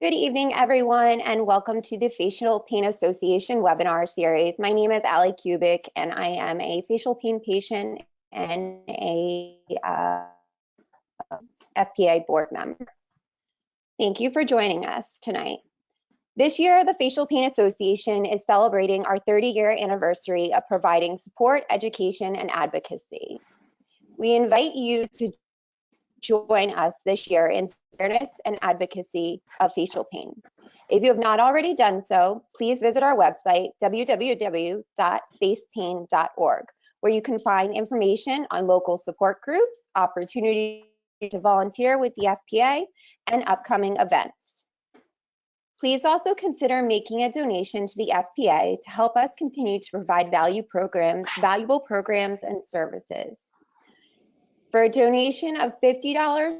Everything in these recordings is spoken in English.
Good evening, everyone, and welcome to the Facial Pain Association webinar series. My name is Ali Kubik, and I am a facial pain patient and a FPA board member. Thank you for joining us tonight. This year, the Facial Pain Association is celebrating our 30-year anniversary of providing support, education, and advocacy. We invite you to join us this year in awareness and advocacy of facial pain. If you have not already done so, please visit our website, www.facepain.org, where you can find information on local support groups, opportunities to volunteer with the FPA, and upcoming events. Please also consider making a donation to the FPA to help us continue to provide valuable programs and services. For a donation of $50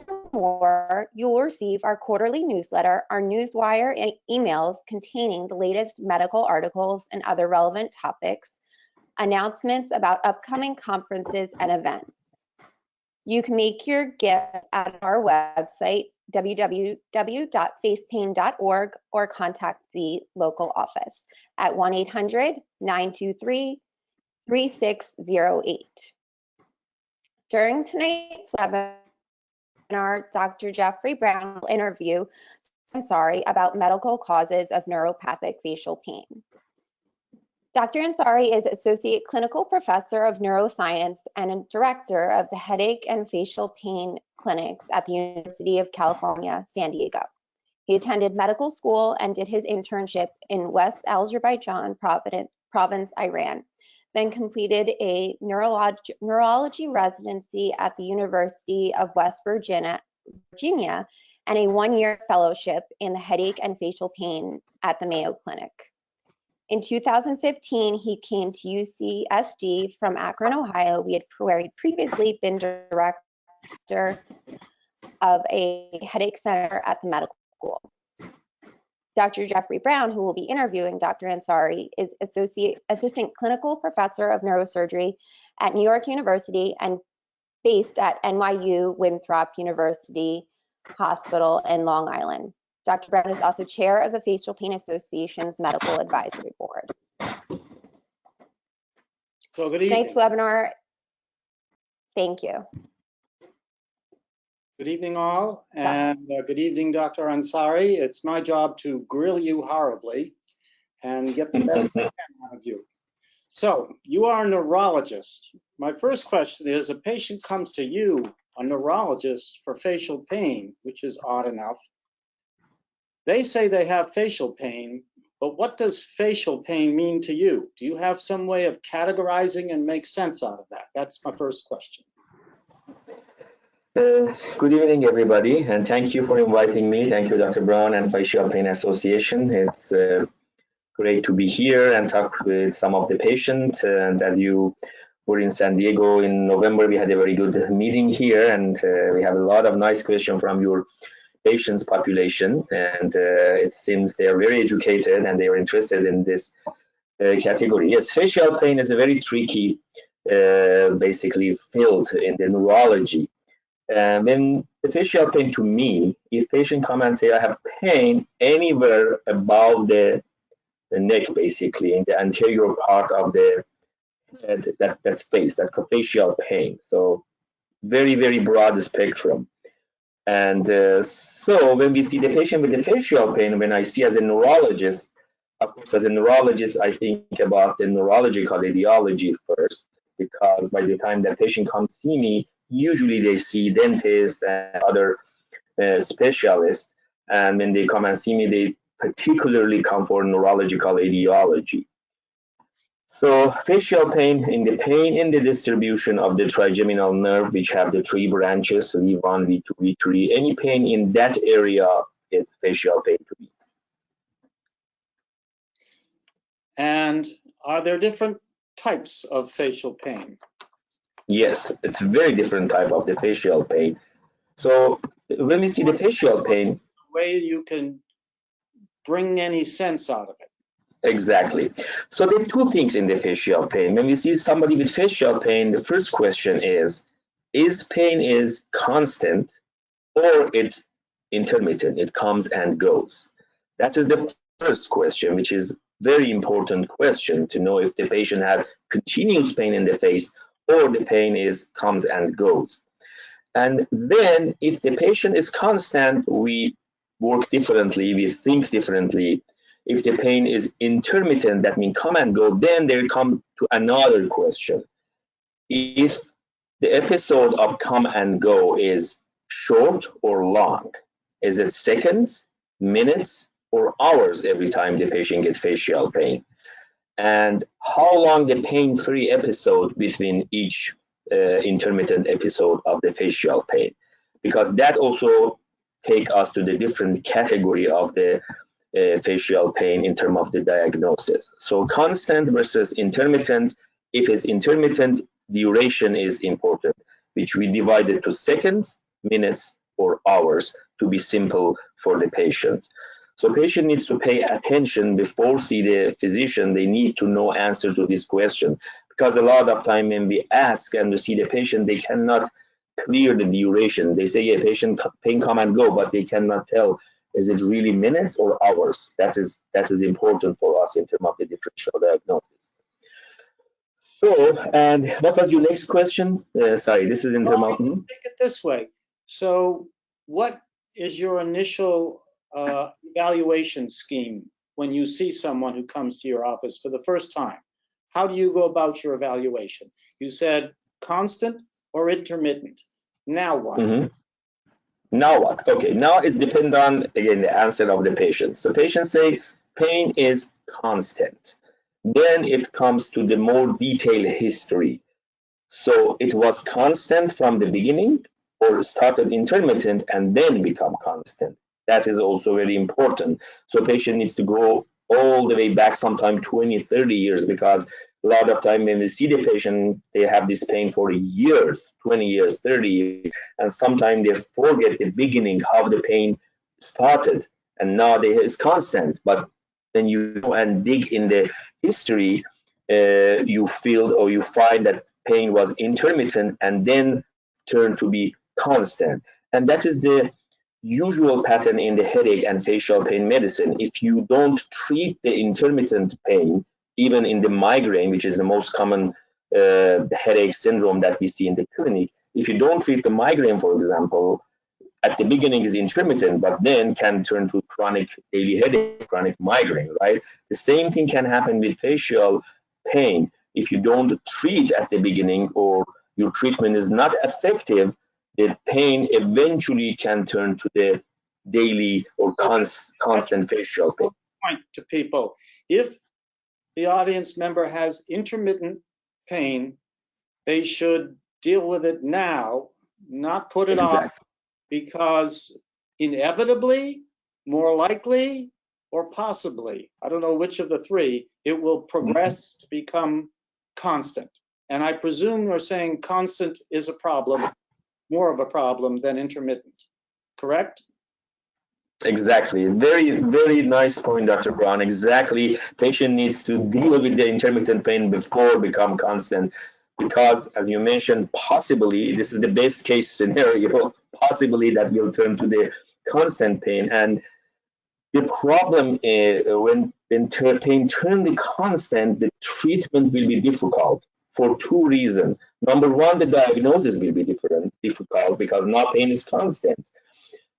or more, you will receive our quarterly newsletter, our newswire emails containing the latest medical articles and other relevant topics, announcements about upcoming conferences and events. You can make your gift at our website, www.facepain.org, or contact the local office at 1-800-923-3608. During tonight's webinar, Dr. Jeffrey Brown will interview Ansari about medical causes of neuropathic facial pain. Dr. Ansari is Associate Clinical Professor of Neuroscience and a Director of the Headache and Facial Pain Clinics at the University of California, San Diego. He attended medical school and did his internship in West Azerbaijan province, Iran. Then completed a neurology residency at the University of West Virginia, and a one-year fellowship in the headache and facial pain at the Mayo Clinic. In 2015, he came to UCSD from Akron, Ohio, where he'd previously been director of a headache center at the medical school. Dr. Jeffrey Brown, who will be interviewing Dr. Ansari, is Assistant Clinical Professor of Neurosurgery at New York University and based at NYU Winthrop University Hospital in Long Island. Dr. Brown is also Chair of the Facial Pain Association's Medical Advisory Board. So good evening. Tonight's webinar, thank you. Good evening, all, and good evening, Dr. Ansari. It's my job to grill you horribly and get the best I can out of you. So, you are a neurologist. My first question is, a patient comes to you, a neurologist, for facial pain, which is odd enough. They say they have facial pain, but what does facial pain mean to you? Do you have some way of categorizing and make sense out of that? That's my first question. Good evening, everybody, and thank you for inviting me. Thank you, Dr. Brown and Facial Pain Association. It's great to be here and talk with some of the patients. And as you were in San Diego in November, we had a very good meeting here, and we have a lot of nice questions from your patients population. And it seems they are very educated and they are interested in this category. Yes, facial pain is a very tricky, basically, field in the neurology. When the facial pain, to me, if patient come and say I have pain anywhere above the neck, basically in the anterior part of the head, that's face, that's facial pain. So very, very broad spectrum. And so when we see the patient with the facial pain, when I see as a neurologist, of course, as a neurologist, I think about the neurological etiology first, because by the time the patient comes see me, usually they see dentists and other specialists, and when they come and see me, they particularly come for neurological etiology. So facial pain in the distribution of the trigeminal nerve, which have the three branches, V1, V2, V3, any pain in that area is facial pain to me. And are there different types of facial pain? Yes, it's a very different type of the facial pain. So when we see the facial pain, the way you can bring any sense out of it. Exactly. So there are two things in the facial pain. When we see somebody with facial pain, the first question is pain is constant or it's intermittent, it comes and goes. That is the first question, which is very important question to know if the patient has continuous pain in the face or the pain comes and goes. And then if the patient is constant, we work differently, we think differently. If the pain is intermittent, that means come and go, then they come to another question. If the episode of come and go is short or long, is it seconds, minutes, or hours every time the patient gets facial pain? And how long the pain-free episode between each intermittent episode of the facial pain? Because that also take us to the different category of the facial pain in terms of the diagnosis. So constant versus intermittent. If it's intermittent, duration is important, which we divided to seconds, minutes, or hours to be simple for the patient. So patient needs to pay attention before see the physician. They need to know answer to this question, because a lot of time when we ask and we see the patient, they cannot clear the duration. They say, yeah, patient pain come and go, but they cannot tell, is it really minutes or hours? That is important for us in terms of the differential diagnosis. So, and what was your next question? Sorry, this is in terms of... Take it this way. So what is your initial evaluation scheme when you see someone who comes to your office for the first time? How do you go about your evaluation? You said constant or intermittent. Now what? Now what? Okay, now it depends on, again, the answer of the patient. So patients say pain is constant. Then it comes to the more detailed history. So it was constant from the beginning or started intermittent and then become constant. That is also very important. So patient needs to go all the way back, sometime 20, 30 years, because a lot of time when we see the patient, they have this pain for years, 20 years, 30 years, and sometimes they forget the beginning, how the pain started, and now it's constant. But then you go and dig in the history, you feel or you find that pain was intermittent and then turned to be constant. And that is the usual pattern in the headache and facial pain medicine. If you don't treat the intermittent pain, even in the migraine, which is the most common headache syndrome that we see in the clinic, if you don't treat the migraine, for example, at the beginning is intermittent, but then can turn to chronic daily headache, chronic migraine, right? The same thing can happen with facial pain. If you don't treat at the beginning or your treatment is not effective, the pain eventually can turn to the daily or constant facial pain. Point to people. If the audience member has intermittent pain, they should deal with it now, not put it off, because inevitably, more likely, or possibly, I don't know which of the three, it will progress to become constant. And I presume you're saying constant is a problem, more of a problem than intermittent, correct? Exactly. Very, very nice point, Dr. Brown. Exactly. Patient needs to deal with the intermittent pain before become constant, because as you mentioned, possibly this is the best case scenario, possibly that will turn to the constant pain. And the problem is when pain turns constant, the treatment will be difficult for two reasons. Number one, the diagnosis will be difficult because now pain is constant.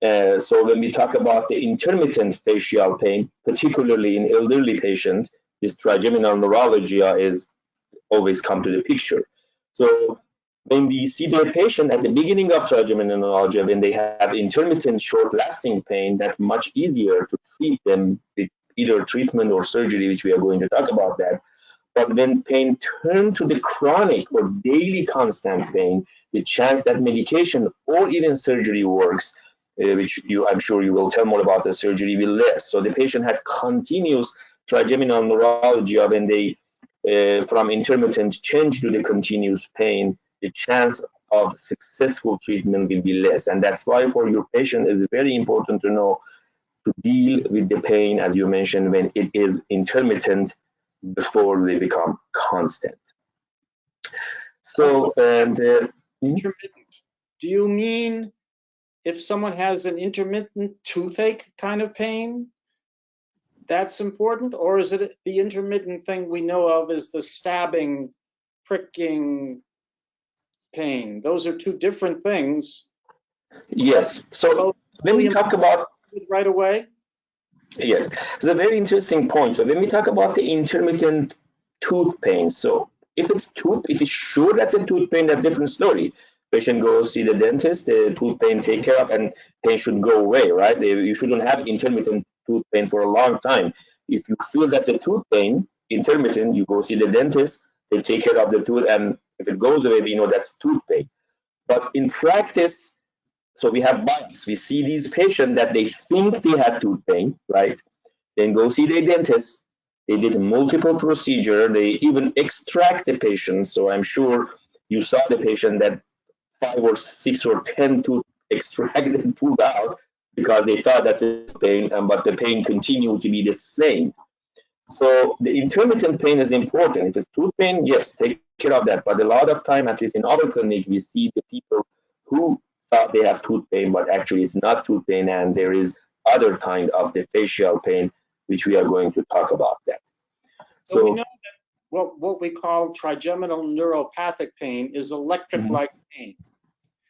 So when we talk about the intermittent facial pain, particularly in elderly patients, this trigeminal neuralgia is always come to the picture. So when we see the patient at the beginning of trigeminal neuralgia, when they have intermittent short-lasting pain, that's much easier to treat them with either treatment or surgery, which we are going to talk about that. But when pain turns to the chronic or daily constant pain, the chance that medication or even surgery works, which I'm sure you will tell more about the surgery, will less. So the patient had continuous trigeminal neuralgia when they from intermittent change to the continuous pain, the chance of successful treatment will be less. And that's why for your patient it's very important to know to deal with the pain, as you mentioned, when it is intermittent before they become constant. So, and intermittent. Do you mean if someone has an intermittent toothache kind of pain, that's important, or is it the intermittent thing we know of as the stabbing, pricking pain? Those are two different things. Yes. So when we talk about right away. yes, it's a very interesting point. So when we talk about the intermittent tooth pain, so if it's sure that's a tooth pain, that's a different story. Patient goes see the dentist, the tooth pain take care of, and pain should go away, right? You shouldn't have intermittent tooth pain for a long time. If you feel that's a tooth pain, intermittent, you go see the dentist, they take care of the tooth, and if it goes away, we know that's tooth pain. But in practice, so we have bias. We see these patients that they think they had tooth pain, right? Then go see their dentist. They did multiple procedure. They even extract the patient. So I'm sure you saw the patient that 5 or 6 or 10 tooth extracted and pulled out because they thought that's a pain, but the pain continued to be the same. So the intermittent pain is important. If it's tooth pain, yes, take care of that. But a lot of time, at least in our clinic, we see the people who thought they have tooth pain, but actually it's not tooth pain, and there is other kind of the facial pain, which we are going to talk about that. So we know that what we call trigeminal neuropathic pain is electric-like pain.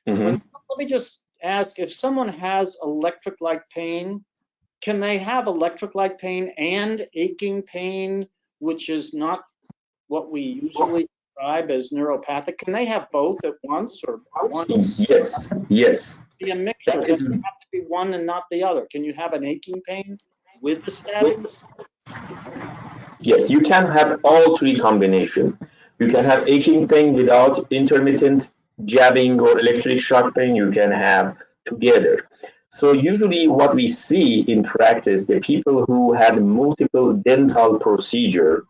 Let me just ask, if someone has electric-like pain, can they have electric-like pain and aching pain, which is not what we usually describe as neuropathic? Can they have both at once, or one? Yes, yes. Be a mixture. It doesn't have to be one and not the other. Can you have an aching pain with the stabbing? Yes, you can have all three combination. You can have aching pain without intermittent jabbing or electric shock pain. You can have together. So usually what we see in practice, the people who had multiple dental procedure,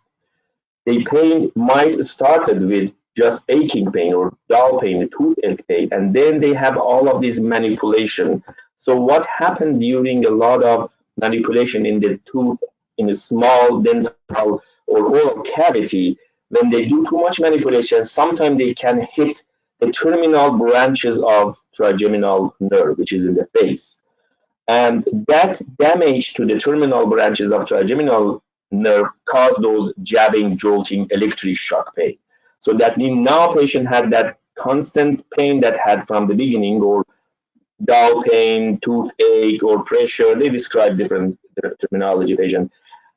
the pain might started with just aching pain or dull pain, toothache pain, and then they have all of this manipulation. So what happened during a lot of manipulation in the tooth, in a small dental or oral cavity, when they do too much manipulation, sometimes they can hit the terminal branches of trigeminal nerve, which is in the face. And that damage to the terminal branches of trigeminal nerve cause those jabbing, jolting, electric shock pain. So that means now patient had that constant pain that had from the beginning, or dull pain, toothache, or pressure. They describe different terminology patient.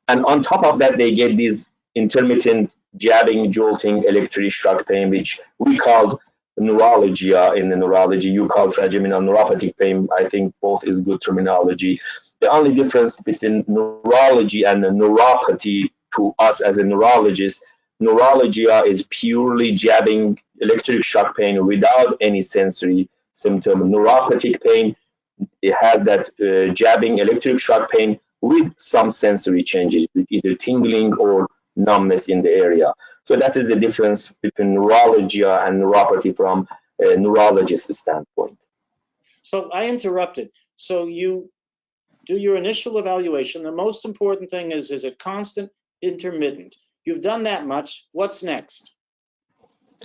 And on top of that, they get these intermittent jabbing, jolting, electric shock pain, which we called neuralgia in the neurology. You call trigeminal neuropathic pain. I think both is good terminology. The only difference between neurology and neuropathy to us as a neurologist, neuralgia is purely jabbing, electric shock pain without any sensory symptom. Neuropathic pain, it has that jabbing, electric shock pain with some sensory changes, with either tingling or numbness in the area. So that is the difference between neuralgia and neuropathy from a neurologist standpoint. So I interrupted. So you do your initial evaluation. The most important thing is it constant, intermittent? You've done that much. What's next?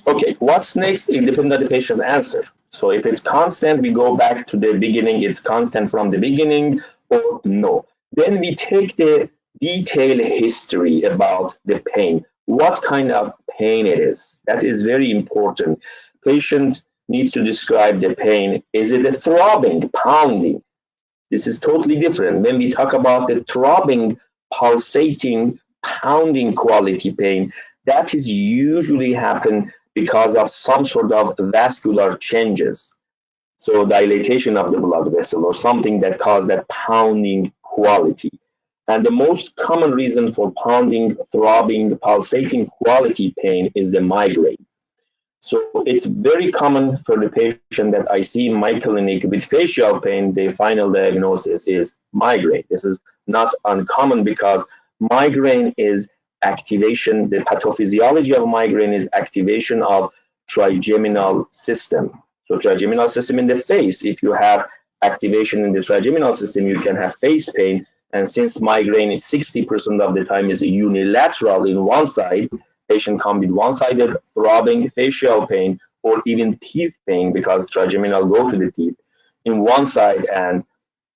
Okay, what's next? It depends on the patient answer. So if it's constant, we go back to the beginning. It's constant from the beginning, or no. Then we take the detailed history about the pain. What kind of pain it is? That is very important. Patient needs to describe the pain. Is it a throbbing, pounding? This is totally different. When we talk about the throbbing, pulsating, pounding quality pain, that is usually happen because of some sort of vascular changes. So dilatation of the blood vessel or something that causes that pounding quality. And the most common reason for pounding, throbbing, pulsating quality pain is the migraine. So it's very common for the patient that I see in my clinic with facial pain, the final diagnosis is migraine. This is not uncommon because migraine is activation, the pathophysiology of migraine is activation of trigeminal system. So trigeminal system in the face, if you have activation in the trigeminal system, you can have face pain. And since migraine is 60% of the time is unilateral in one side, patient come with one-sided throbbing facial pain or even teeth pain because trigeminal go to the teeth in one side and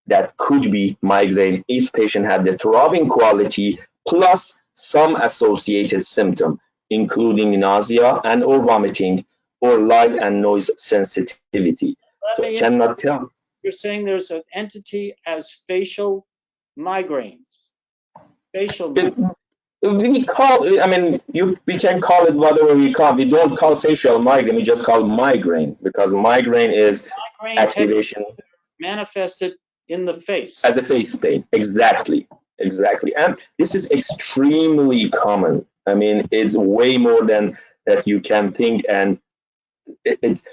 that could be migraine if patient had the throbbing quality plus some associated symptom, including nausea and or vomiting or light and noise sensitivity. So I cannot tell. You're saying there's an entity as facial migraines. Facial migraines. We call, I mean, we can call it whatever we call. We don't call facial migraine, we just call migraine, because migraine is activation. Manifested in the face. As a face pain, exactly. And this is extremely common. I mean, it's way more than that you can think, and it's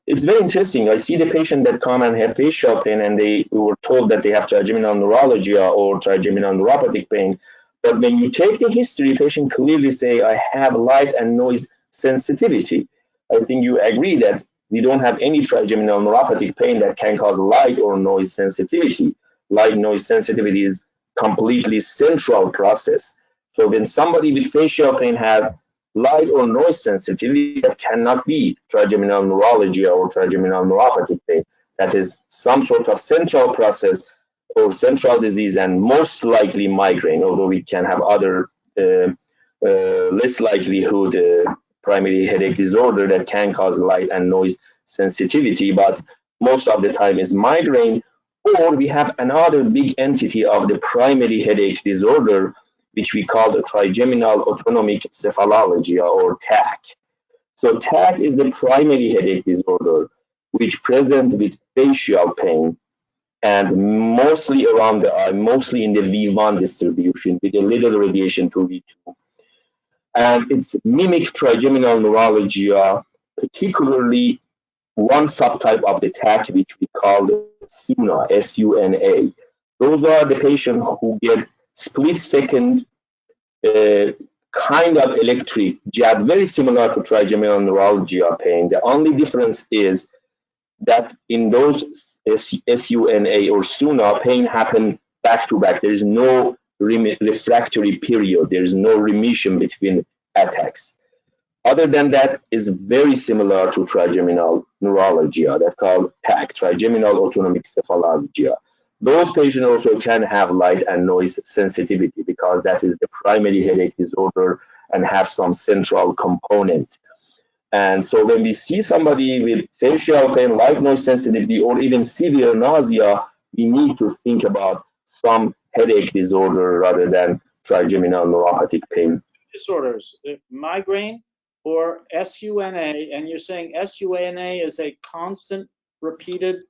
very interesting. I see the patient that come and have facial pain, and they were told that they have trigeminal neuralgia or trigeminal neuropathic pain. But when you take the history, patient clearly say, I have light and noise sensitivity. I think you agree that we don't have any trigeminal neuropathic pain that can cause light or noise sensitivity. Light noise sensitivity is completely central process. So when somebody with facial pain have light or noise sensitivity, that cannot be trigeminal neuralgia or trigeminal neuropathic pain. That is some sort of central process or central disease, and most likely migraine, although we can have other less likelihood primary headache disorder that can cause light and noise sensitivity, but most of the time is migraine. Or we have another big entity of the primary headache disorder, which we call the trigeminal autonomic cephalalgia, or TAC. So TAC is the primary headache disorder which present with facial pain, and mostly around the eye, mostly in the V1 distribution with a little radiation to V2. And it's mimic trigeminal neuralgia, particularly one subtype of the TAC, which we call SUNA, S-U-N-A. Those are the patients who get split-second kind of electric jab, very similar to trigeminal neuralgia pain. The only difference is that in those SUNA or SUNA, pain happen back to back. There is no refractory period. There is no remission between attacks. Other than that, is very similar to trigeminal neuralgia, that's called TAC, trigeminal autonomic cephalalgia. Those patients also can have light and noise sensitivity because that is the primary headache disorder and have some central component. And so when we see somebody with facial pain, light noise sensitivity, or even severe nausea, we need to think about some headache disorder rather than trigeminal neuropathic pain. Disorders, migraine or SUNA, and you're saying SUNA is a constant, repeated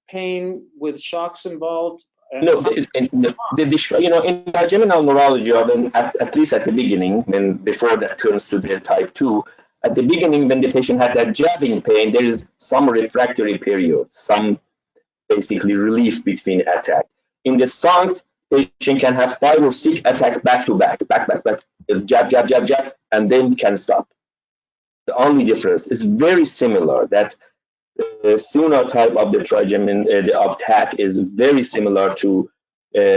pain with shocks involved? No, in trigeminal neuralgia, then at least at the beginning, when before that turns to the type 2, at the beginning, when the patient had that jabbing pain, there is some refractory period, some basically relief between attack. In the SUNT, patient can have 5 or 6 attacks back to back, jab, and then can stop. The only difference is very similar, that the SUNA type of the trigeminal of TAC is very similar to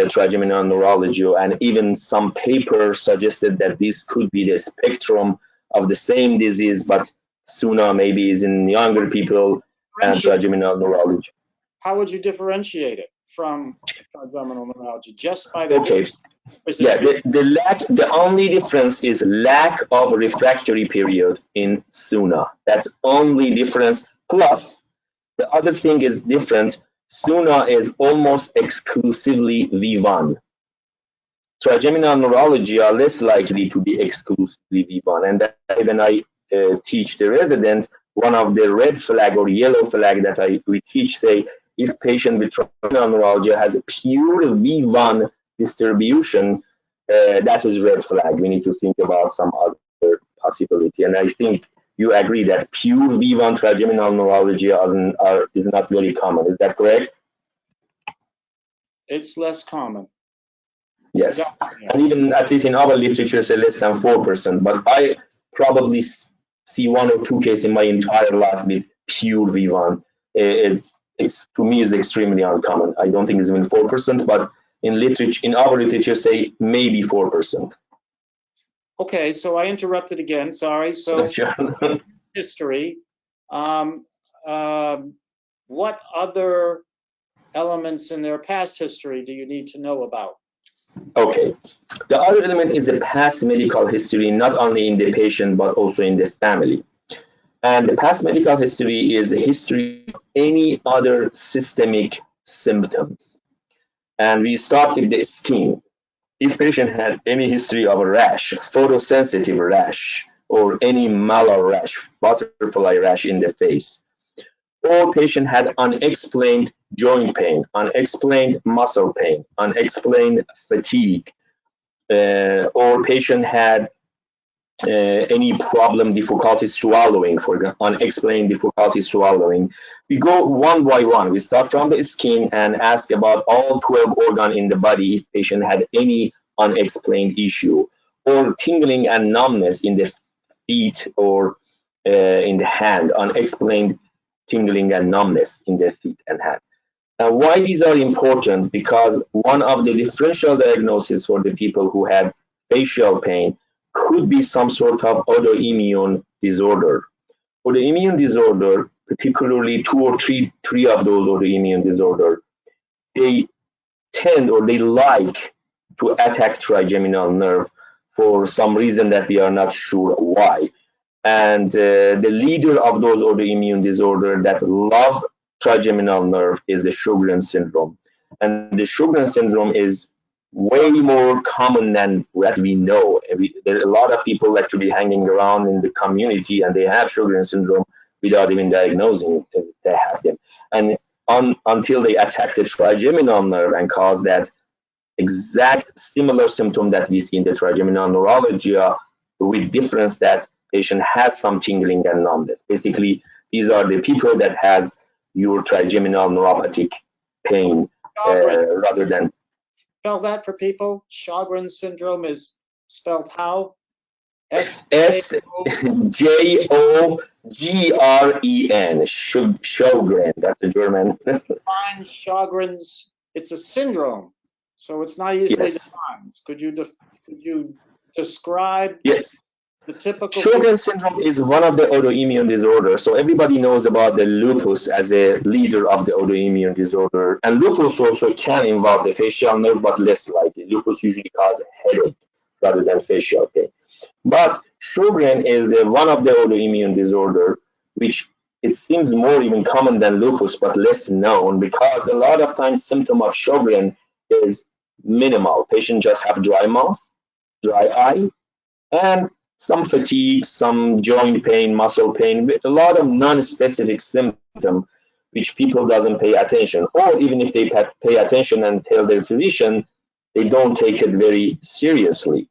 trigeminal neuralgia, and even some papers suggested that this could be the spectrum of the same disease, but SUNA maybe is in younger people and trigeminal neuralgia. How would you differentiate it from trigeminal neuralgia? Just by the the only difference is lack of refractory period in SUNA. That's only difference. Plus, the other thing is different. SUNA is almost exclusively V1. Trigeminal neuralgia are less likely to be exclusively V1, and that when I teach the resident, one of the red flag or yellow flag that we teach say, if patient with trigeminal neuralgia has a pure V1 distribution, that is red flag. We need to think about some other possibility, and I think you agree that pure V1 trigeminal neuralgia is not very common. Is that correct? It's less common. Yes, and even at least in our literature, it's less than 4%. But I probably see 1 or 2 cases in my entire life with pure V1. It's to me is extremely uncommon. I don't think it's even 4%, but in our literature, say maybe 4%. Okay, so I interrupted again. Sorry. So history. What other elements in their past history do you need to know about? Okay. The other element is the past medical history, not only in the patient, but also in the family. And the past medical history is a history of any other systemic symptoms. And we start with the skin. If patient had any history of a rash, photosensitive rash, or any malar rash, butterfly rash in the face, or patient had unexplained joint pain, unexplained muscle pain, unexplained fatigue, or patient had any problem, difficulty swallowing, for unexplained difficulty swallowing. We go one by one. We start from the skin and ask about all 12 organs in the body if patient had any unexplained issue, or tingling and numbness in the feet or in the hand, unexplained tingling and numbness in the feet and hand. Now, why these are important? Because one of the differential diagnoses for the people who had facial pain could be some sort of autoimmune disorder. Autoimmune disorder, particularly two or three of those autoimmune disorder, they tend or they like to attack trigeminal nerve for some reason that we are not sure why. And the leader of those autoimmune disorder that love trigeminal nerve is the Sjogren syndrome. And the Sjogren syndrome is way more common than what we know. There are a lot of people actually hanging around in the community and they have Sjogren syndrome without even diagnosing they have them. And until they attack the trigeminal nerve and cause that exact similar symptom that we see in the trigeminal neuralgia, with difference that patient has some tingling and numbness. Basically, these are the people that has your trigeminal neuropathic pain rather than. Spell that for people. Sjogren syndrome is spelled how? Sjogren. Sjogren. That's a German. Define Sjogren's. It's a syndrome, so it's not easily defined. Could you describe? Yes. The typical Sjogren syndrome is one of the autoimmune disorders. So everybody knows about the lupus as a leader of the autoimmune disorder. And lupus also can involve the facial nerve, but less likely. Lupus usually causes headache rather than facial pain. But Sjogren is one of the autoimmune disorder, which it seems more even common than lupus, but less known, because a lot of times symptom of Sjogren is minimal. Patient just have dry mouth, dry eye, and some fatigue, some joint pain, muscle pain, with a lot of non-specific symptoms which people doesn't pay attention. Or even if they pay attention and tell their physician, they don't take it very seriously.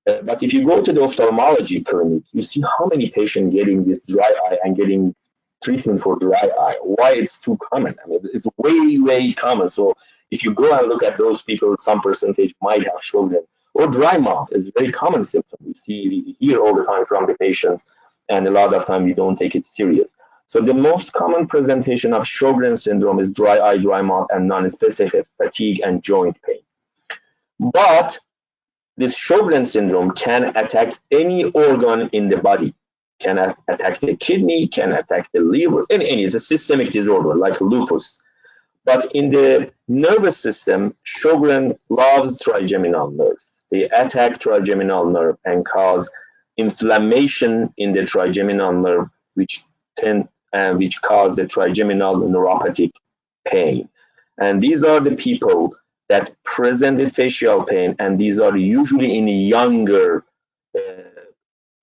But if you go to the ophthalmology clinic, you see how many patients getting this dry eye and getting treatment for dry eye. Why it's too common? I mean, it's way, way common. So if you go and look at those people, some percentage might have Sjogren. Or dry mouth is a very common symptom. We hear all the time from the patient, and a lot of time we don't take it serious. So the most common presentation of Sjogren syndrome is dry eye, dry mouth, and non-specific fatigue and joint pain. But this Sjogren syndrome can attack any organ in the body. Can attack the kidney, can attack the liver, any. It's a systemic disorder like lupus. But in the nervous system, Sjogren loves trigeminal nerve. They attack trigeminal nerve and cause inflammation in the trigeminal nerve, which cause the trigeminal neuropathic pain. And these are the people that present with facial pain, and these are usually in a younger,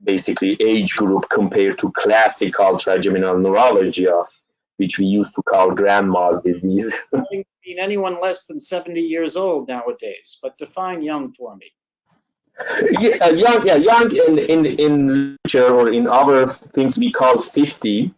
basically age group compared to classical trigeminal neuralgia, which we used to call grandma's disease. I mean anyone less than 70 years old nowadays, but define young for me. Young in literature or in other things we call 50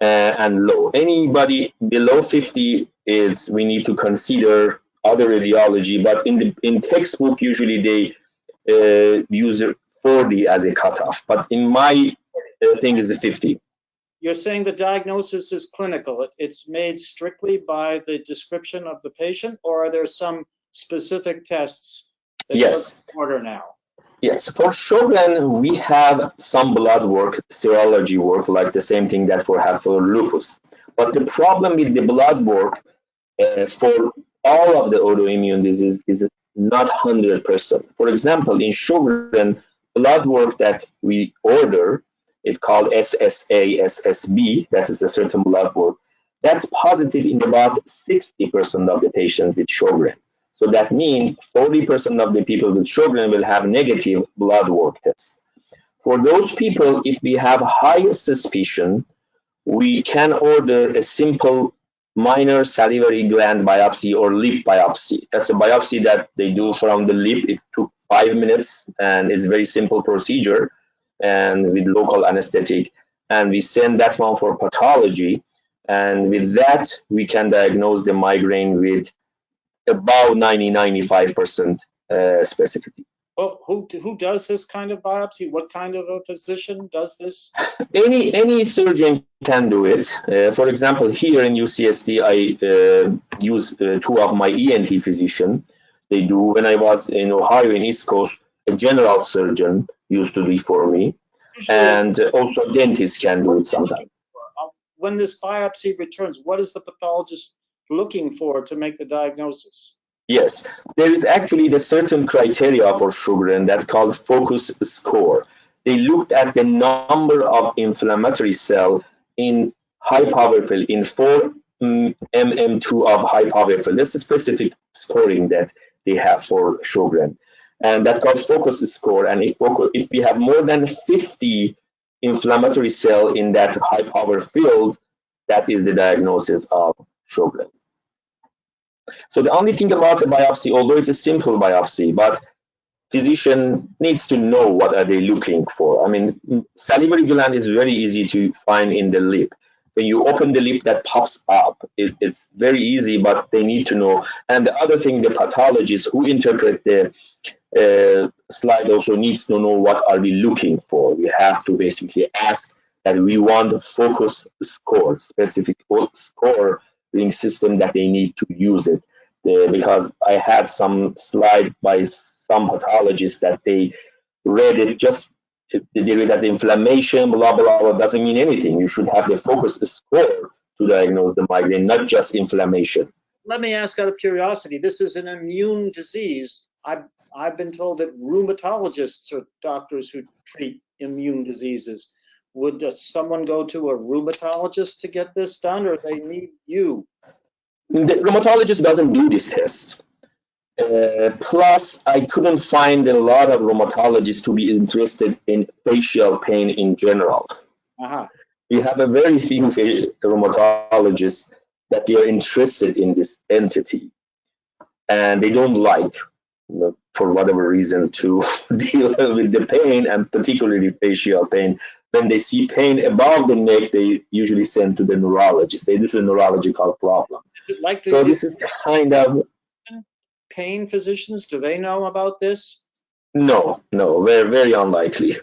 and low. Anybody below 50 is we need to consider other radiology, but in textbook usually they use 40 as a cutoff, but in my thing is a 50. You're saying the diagnosis is clinical. It's made strictly by the description of the patient, or are there some specific tests that Yes. order now? Yes, for Sjogren, we have some blood work, serology work, like the same thing that we have for lupus. But the problem with the blood work, for all of the autoimmune disease is not 100%. For example, in Sjogren, blood work that we order, it's called SSA, SSB, that is a certain blood work, that's positive in about 60% of the patients with Sjogren. So that means 40% of the people with Sjogren will have negative blood work tests. For those people, if we have high suspicion, we can order a simple minor salivary gland biopsy or lip biopsy. That's a biopsy that they do from the lip. It took 5 minutes and it's a very simple procedure and with local anesthetic. And we send that one for pathology. And with that, we can diagnose the migraine with about 90-95% specificity. Well, who does this kind of biopsy? What kind of a physician does this? Any surgeon can do it. For example, here in UCSD, I use two of my ENT physicians. They do. When I was in Ohio, in East Coast, a general surgeon used to do it for me. And also dentists can do it sometimes. When this biopsy returns, what is the pathologist looking for to make the diagnosis? Yes, there is actually the certain criteria for Sjogren that called focus score. They looked at the number of inflammatory cell in high power field, in 4 mm2 of high power field. That's a specific scoring that they have for Sjogren. And that called focus score. And if we have more than 50 inflammatory cell in that high power field, that is the diagnosis of Sjogren. So the only thing about the biopsy, although it's a simple biopsy, but physician needs to know what are they looking for. I mean, salivary gland is very easy to find in the lip. When you open the lip, that pops up. It's very easy, but they need to know. And the other thing, the pathologist who interpret the slide also needs to know what are we looking for. We have to basically ask that we want focus score, specific scoring system that they need to use it. Because I had some slide by some pathologists that they read it just they read as inflammation, blah, blah, blah, doesn't mean anything. You should have the focus score to diagnose the migraine, not just inflammation. Let me ask out of curiosity, this is an immune disease. I've been told that rheumatologists are doctors who treat immune diseases. Would someone go to a rheumatologist to get this done, or they need you? The rheumatologist doesn't do this test. Plus, I couldn't find a lot of rheumatologists to be interested in facial pain in general. We have a very few rheumatologists that they are interested in this entity, and they don't like, for whatever reason, to deal with the pain, and particularly facial pain. When they see pain above the neck, they usually send to the neurologist. This is a neurological problem. So this is kind of pain physicians. Do they know about this? No, very unlikely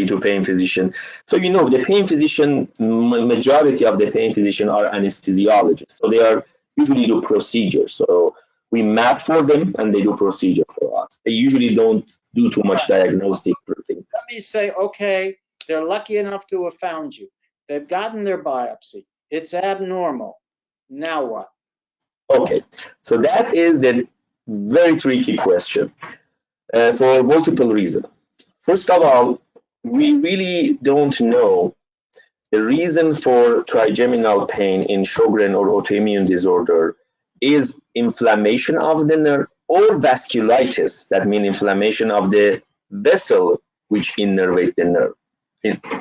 to pain physician. So the pain physician, majority of the pain physician are anesthesiologists. So they are usually do procedures. So we map for them and they do procedure for us. They usually don't do too much diagnostic thing. Let me say, okay, they're lucky enough to have found you. They've gotten their biopsy. It's abnormal. Now what? Okay, so that is the very tricky question for multiple reasons. First of all, we really don't know the reason for trigeminal pain in Sjogren or autoimmune disorder is inflammation of the nerve or vasculitis. That means inflammation of the vessel which innervate the nerve.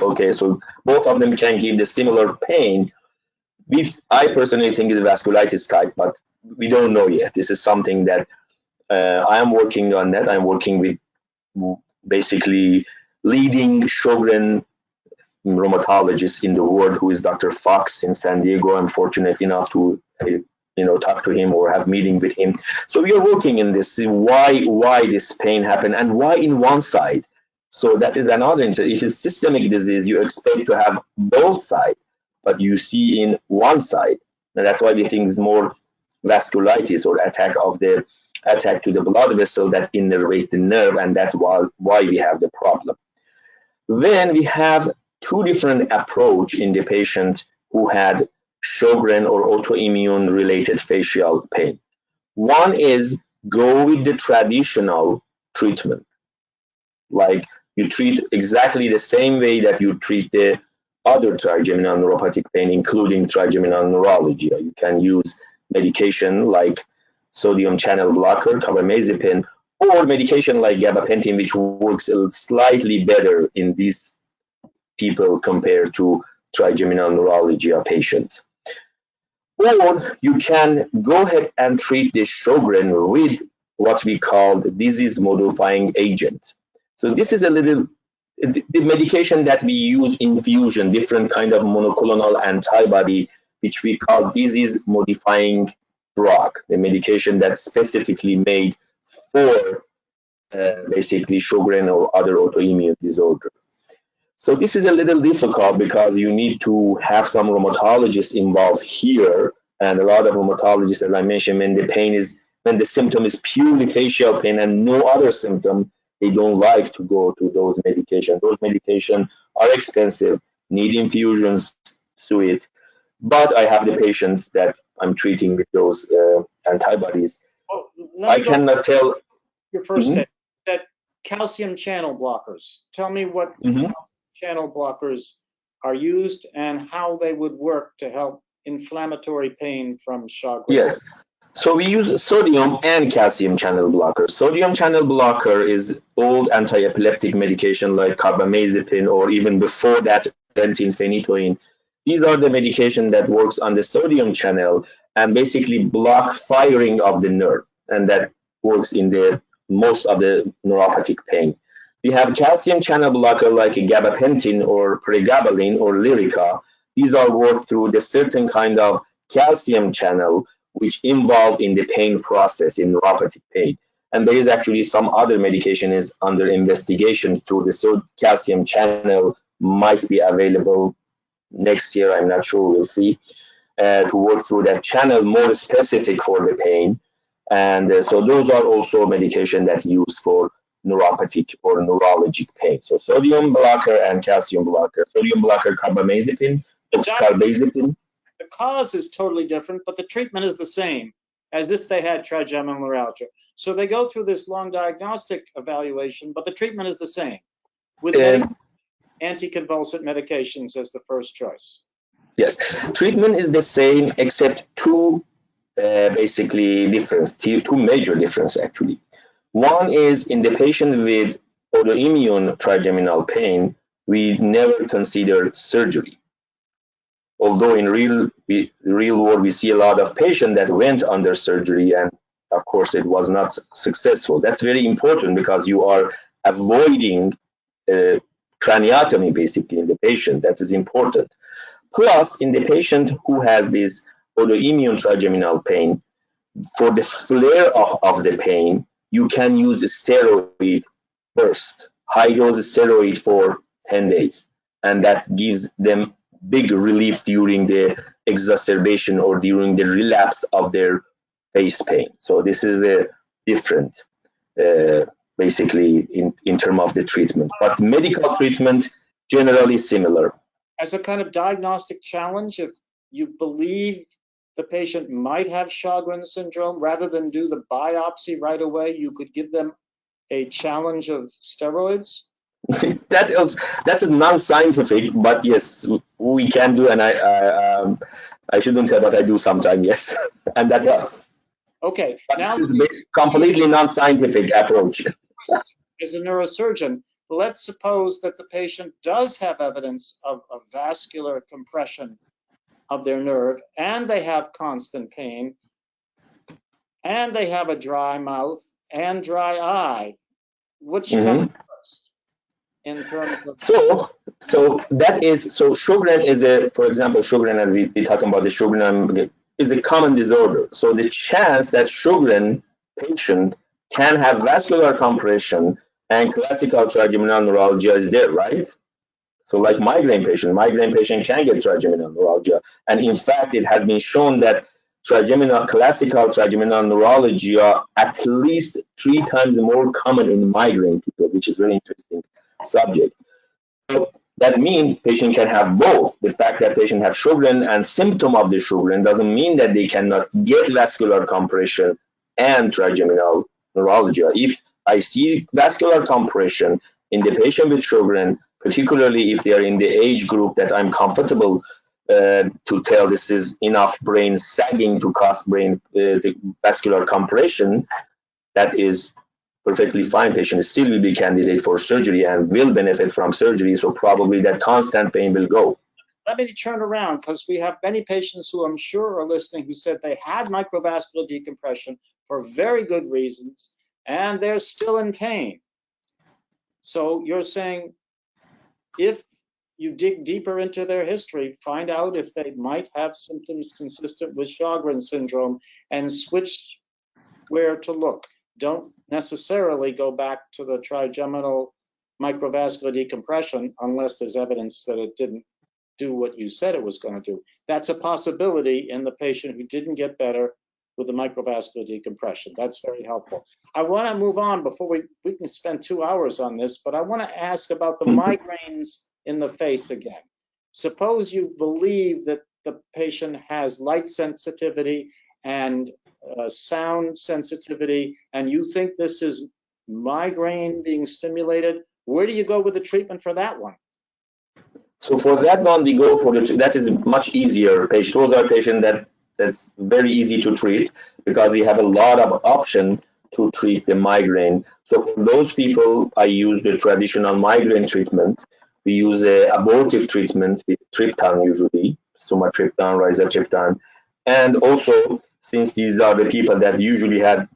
Okay, so both of them can give the similar pain. I personally think it's vasculitis type, but we don't know yet. This is something that I am working on that. I'm working with basically leading Sjogren rheumatologist in the world, who is Dr. Fox in San Diego. I'm fortunate enough to talk to him or have meeting with him. So we are working in this, why this pain happened and why in one side. So that is another. If it's systemic disease, you expect to have both sides, but you see in one side. And that's why we think it's more vasculitis or attack to the blood vessel that innervate the nerve, and that's why we have the problem. Then we have two different approach in the patient who had Sjogren or autoimmune related facial pain. One is go with the traditional treatment, like you treat exactly the same way that you treat the other trigeminal neuropathic pain, including trigeminal neuralgia. You can use medication like sodium channel blocker, carbamazepine, or medication like gabapentin, which works slightly better in these people compared to trigeminal neuralgia patients. Or you can go ahead and treat the Sjogren with what we call disease modifying agent. So this is a little the medication that we use infusion, different kind of monoclonal antibody, which we call disease modifying drug, the medication that's specifically made for basically Sjogren or other autoimmune disorder. So this is a little difficult because you need to have some rheumatologists involved here, and a lot of rheumatologists, as I mentioned, when the symptom is purely facial pain and no other symptom, they don't like to go to those medications. Those medications are expensive, need infusions to it. But I have the patients that I'm treating with those antibodies. Oh, I cannot tell. Your first step, that calcium channel blockers. Tell me what calcium channel blockers are used and how they would work to help inflammatory pain from Sjogren. Yes. So we use sodium and calcium channel blocker. Sodium channel blocker is old anti-epileptic medication like carbamazepine, or even before that, phenytoin. These are the medication that works on the sodium channel and basically block firing of the nerve, and that works in the most of the neuropathic pain. We have calcium channel blocker like gabapentin or pregabalin or Lyrica. These are worked through the certain kind of calcium channel which involved in the pain process in neuropathic pain. And there is actually some other medication is under investigation through the calcium channel, might be available next year, I'm not sure, we'll see, to work through that channel more specific for the pain. And so those are also medication that's used for neuropathic or neurologic pain. So sodium blocker and calcium blocker. Sodium blocker, carbamazepine, oxcarbazepine. The cause is totally different, but the treatment is the same, as if they had trigeminal neuralgia. So they go through this long diagnostic evaluation, but the treatment is the same, with anticonvulsant medications as the first choice. Yes, treatment is the same except two basically difference, two major difference actually. One is in the patient with autoimmune trigeminal pain, we never consider surgery. Although in real world we see a lot of patients that went under surgery, and of course it was not successful. That's very important because you are avoiding craniotomy basically in the patient. That is important. Plus, in the patient who has this autoimmune trigeminal pain, for the flare up of the pain, you can use a steroid burst, high dose steroid for 10 days, and that gives them big relief during the exacerbation or during the relapse of their face pain. So this is a different, basically, in terms of the treatment. But medical treatment generally similar. As a kind of diagnostic challenge, if you believe the patient might have Sjogren syndrome, rather than do the biopsy right away, you could give them a challenge of steroids? That's a non-scientific, but yes, we can do, and I shouldn't say, but I do sometimes, yes, and that helps. Okay, but now this is a completely non-scientific approach. As a neurosurgeon, let's suppose that the patient does have evidence of a vascular compression of their nerve, and they have constant pain, and they have a dry mouth and dry eye. Which comes first in terms of? So that is, so Sjogren is for example, Sjogren, as we talking about the Sjogren, is a common disorder. So the chance that Sjogren patient can have vascular compression and classical trigeminal neuralgia is there, right? So like migraine patient can get trigeminal neuralgia. And in fact, it has been shown that classical trigeminal neuralgia at least 3 times more common in migraine people, which is very interesting subject. So That means patient can have both. The fact that patient have Sjogren and symptom of the Sjogren doesn't mean that they cannot get vascular compression and trigeminal neuralgia. If I see vascular compression in the patient with Sjogren, particularly if they are in the age group that I'm comfortable to tell this is enough brain sagging to cause brain the vascular compression, that is perfectly fine. Patient still will be candidate for surgery and will benefit from surgery, so probably that constant pain will go. Let me turn around, because we have many patients who I'm sure are listening who said they had microvascular decompression for very good reasons, and they're still in pain. So you're saying if you dig deeper into their history, find out if they might have symptoms consistent with Sjogren syndrome and switch where to look. Don't necessarily go back to the trigeminal microvascular decompression unless there's evidence that it didn't do what you said it was going to do. That's a possibility in the patient who didn't get better with the microvascular decompression. That's very helpful. I want to move on before we can spend 2 hours on this, but I want to ask about the migraines in the face again. Suppose you believe that the patient has light sensitivity and sound sensitivity, and you think this is migraine being stimulated. Where do you go with the treatment for that one? So for that one, we go for that is much easier patient. Those are patients that's very easy to treat because we have a lot of option to treat the migraine. So for those people, I use the traditional migraine treatment. We use a abortive treatment with triptan usually, sumatriptan, rizatriptan, and also since these are the people that usually have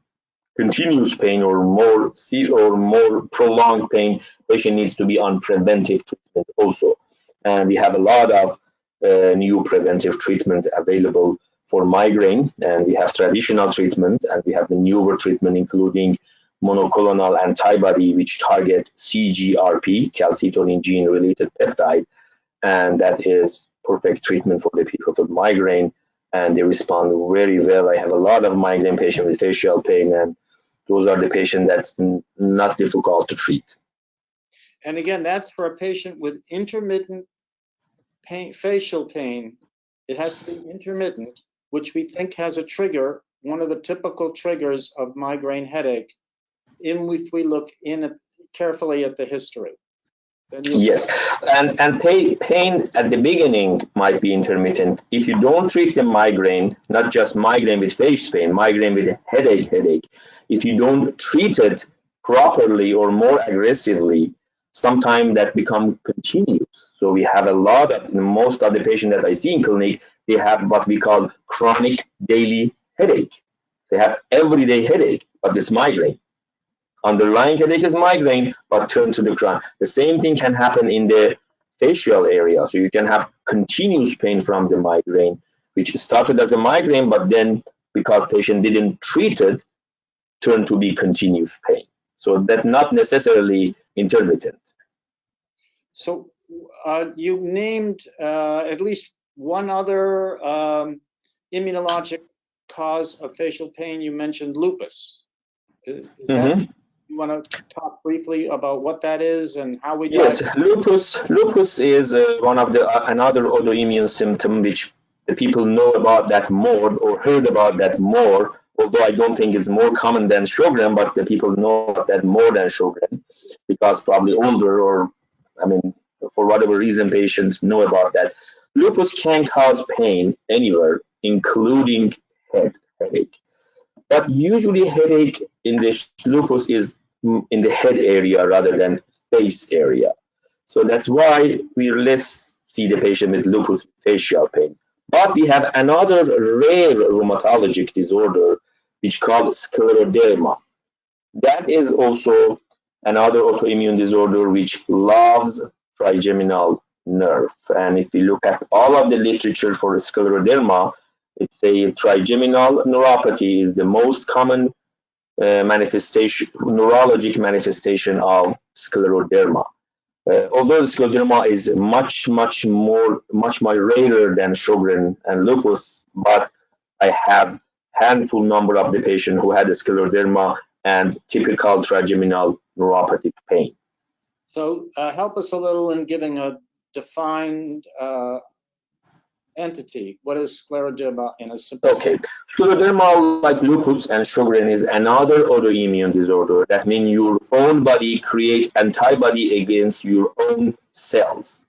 continuous pain or more prolonged pain, patient needs to be on preventive treatment also. And we have a lot of new preventive treatment available for migraine, and we have traditional treatment, and we have the newer treatment including monoclonal antibody which target CGRP, calcitonin gene related peptide, and that is perfect treatment for the people with migraine, and they respond very well. I have a lot of migraine patients with facial pain, and those are the patients that's not difficult to treat. And again, that's for a patient with intermittent pain, facial pain. It has to be intermittent, which we think has a trigger, one of the typical triggers of migraine headache, if we look carefully at the history. Yes, and pain at the beginning might be intermittent. If you don't treat the migraine, not just migraine with face pain, migraine with headache, if you don't treat it properly or more aggressively, sometimes that becomes continuous. So we have a lot of, most of the patients that I see in clinic, they have what we call chronic daily headache. They have everyday headache, but it's migraine. Underlying headache is migraine, but turn to the crown. The same thing can happen in the facial area. So you can have continuous pain from the migraine, which started as a migraine, but then because patient didn't treat it, turned to be continuous pain. So that's not necessarily intermittent. So you named at least one other immunologic cause of facial pain. You mentioned lupus. Is that, you want to talk briefly about what that is and how we? Yes, lupus is one of the another autoimmune symptom which the people know about that more or heard about that more. Although I don't think it's more common than Sjogren, but the people know about that more than Sjogren because probably older or I mean for whatever reason patients know about that. Lupus can cause pain anywhere, including headache. But usually headache in the lupus is in the head area rather than face area. So that's why we less see the patient with lupus facial pain. But we have another rare rheumatologic disorder which called Scleroderma. That is also another autoimmune disorder which loves trigeminal nerve. And if you look at all of the literature for Scleroderma, it's a trigeminal neuropathy is the most common neurologic manifestation of Scleroderma. Although Scleroderma is much more rarer than Sjogren and lupus, but I have handful number of the patient who had Scleroderma and typical trigeminal neuropathic pain. So help us a little in giving a defined entity. What is scleroderma in a simple Okay, scleroderma, like lupus and Sjogren, is another autoimmune disorder. That means your own body create antibody against your own cells.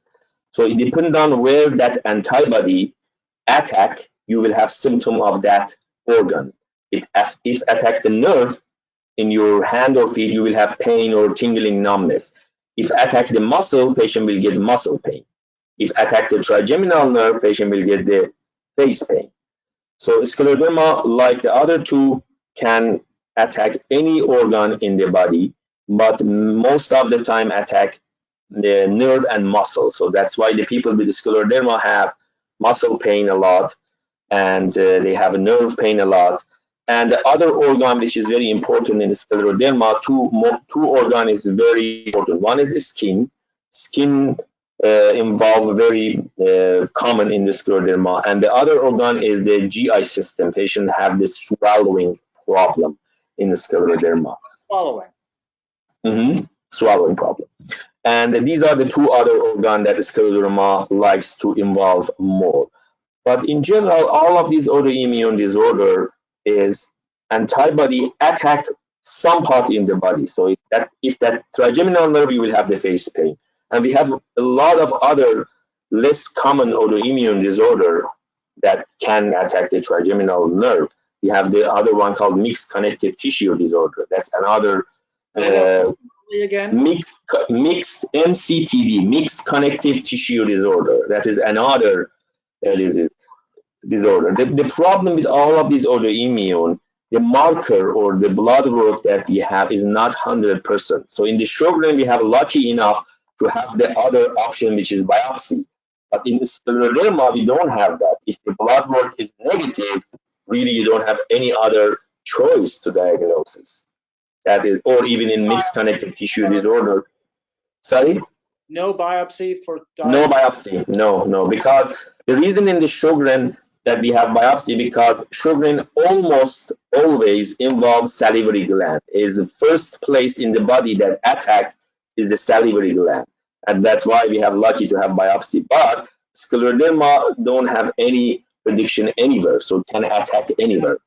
So it depends on where that antibody attack, you will have symptom of that organ. If attack the nerve in your hand or feet, you will have pain or tingling numbness. If attack the muscle, patient will get muscle pain. If attack the trigeminal nerve, patient will get the face pain. So scleroderma, like the other two, can attack any organ in the body, but most of the time attack the nerve and muscle. So that's why the people with scleroderma have muscle pain a lot, and they have a nerve pain a lot. And the other organ which is very important in scleroderma, two organ is very important. One is skin. Skin involve very common in the scleroderma, and the other organ is the GI system. Patient have this swallowing problem in the scleroderma. swallowing. Swallowing problem. And these are the two other organs that scleroderma likes to involve more. But in general, all of these autoimmune disorder is antibody attack some part in the body. So if that trigeminal nerve, you will have the face pain. And we have a lot of other less common autoimmune disorder that can attack the trigeminal nerve. We have the other one called mixed connective tissue disorder. That's another mixed MCTD, mixed connective tissue disorder. That is another disease disorder. The problem with all of these autoimmune, the marker or the blood work that we have is not 100%. So in the Sjogren, we have lucky enough to have the other option, which is biopsy. But in the scleroderma, we don't have that. If the blood work is negative, really you don't have any other choice to diagnosis. That is, or even in mixed connective tissue disorder. Sorry? No biopsy for No biopsy, no, because the reason in the Sjogren that we have biopsy, because Sjogren almost always involves salivary gland. Is the first place in the body that attack is the salivary gland, and that's why we have lucky to have biopsy. But scleroderma don't have any prediction anywhere, so it can attack anywhere.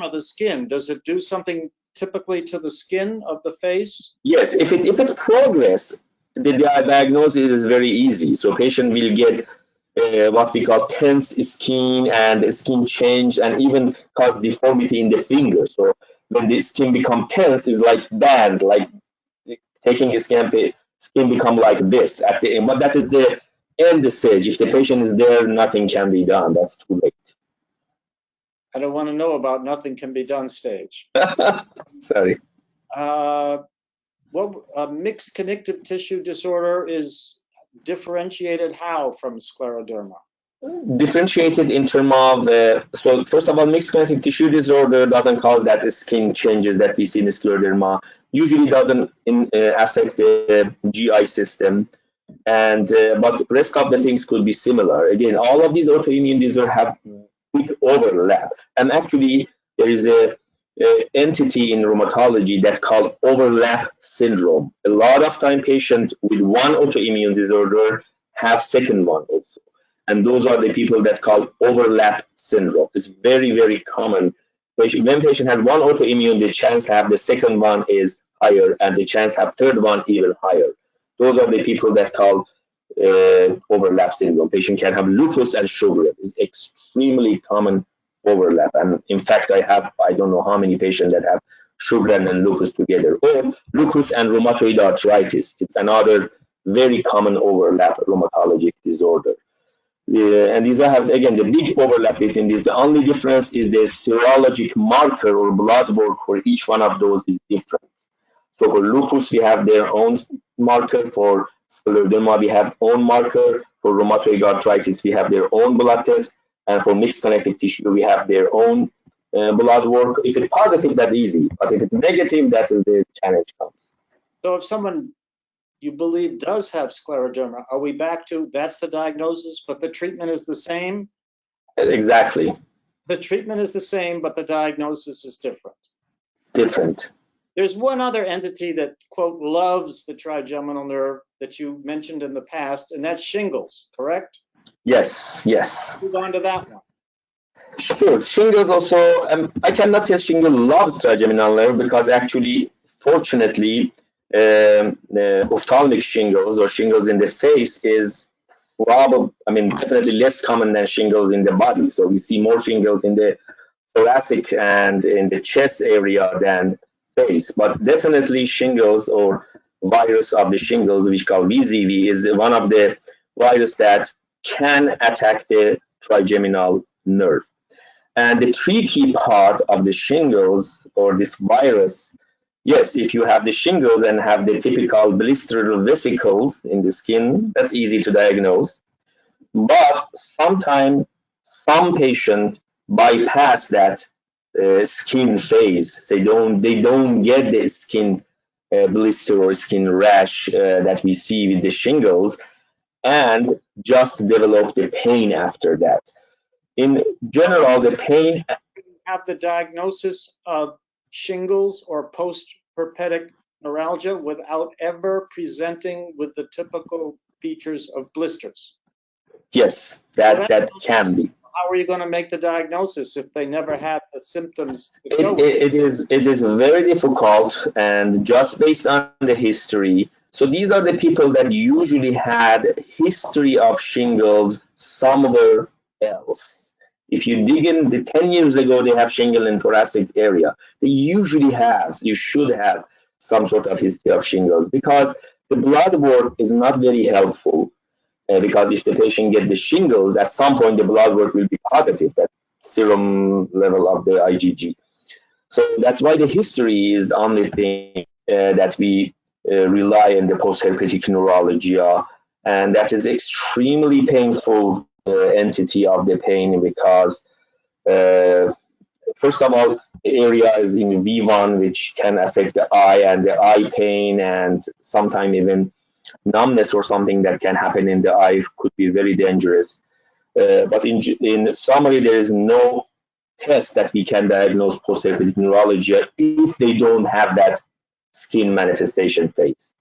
Of the skin, does it do something typically to the skin of the face? Yes, if it progress, the diagnosis is very easy. So patient will get what we call tense skin, and skin change, and even cause deformity in the finger. So when the skin become tense, it's like band, like taking a skin become like this at the end. But that is the end stage. If the patient is there, nothing can be done. That's too late. I don't want to know about nothing can be done stage. Sorry. What mixed connective tissue disorder is differentiated how from scleroderma? Differentiated in terms of, so first of all, mixed connective tissue disorder doesn't cause that skin changes that we see in scleroderma. Usually doesn't affect the GI system, and but rest of the things could be similar. Again, all of these autoimmune disorders have big overlap, and actually there is a entity in rheumatology that's called overlap syndrome. A lot of time patients with one autoimmune disorder have second one also. And those are the people that call overlap syndrome. It's very, very common. When patient has one autoimmune, the chance to have the second one is higher, and the chance to have third one even higher. Those are the people that call overlap syndrome. Patient can have lupus and Sjogren. It's extremely common overlap. And in fact, I don't know how many patients that have Sjogren and lupus together. Or lupus and rheumatoid arthritis. It's another very common overlap rheumatologic disorder. And these have, again, the big overlap between these. The only difference is the serologic marker or blood work for each one of those is different. So for lupus, we have their own marker. For scleroderma, we have own marker. For rheumatoid arthritis, we have their own blood test. And for mixed connective tissue, we have their own blood work. If it's positive, that's easy. But if it's negative, that's where the challenge comes. So if someone you believe does have scleroderma, are we back to that's the diagnosis, but the treatment is the same? Exactly. The treatment is the same, but the diagnosis is different. Different. There's one other entity that, quote, loves the trigeminal nerve, that you mentioned in the past, and that's shingles, correct? Yes, yes. Move on to that one. Sure. Shingles also, I cannot tell shingle loves trigeminal nerve because actually, fortunately, the ophthalmic shingles or shingles in the face is definitely less common than shingles in the body. So we see more shingles in the thoracic and in the chest area than face. But definitely shingles or virus of the shingles, which called VZV, is one of the virus that can attack the trigeminal nerve. And the tricky part of the shingles or this virus, yes, if you have the shingles and have the typical blistered vesicles in the skin, that's easy to diagnose. But sometimes some patients bypass that skin phase. They don't get the skin blister or skin rash that we see with the shingles, and just develop the pain after that. In general, the pain. Have the diagnosis of shingles or post-herpetic neuralgia without ever presenting with the typical features of blisters. Yes, that can be. How are you going to make the diagnosis if they never had the symptoms? It is very difficult, and just based on the history. So these are the people that usually had history of shingles somewhere else. If you dig in, the 10 years ago they have shingle in thoracic area. They usually have, you should have some sort of history of shingles, because the blood work is not very helpful. Because if the patient get the shingles, at some point the blood work will be positive, that serum level of the IgG. So that's why the history is the only thing that we rely on the post-herpetic neuralgia, and that is extremely painful entity of the pain because first of all, the area is in V1, which can affect the eye and the eye pain, and sometimes even numbness or something that can happen in the eye could be very dangerous. But in summary, there is no test that we can diagnose post-herpetic neuralgia if they don't have that skin manifestation phase.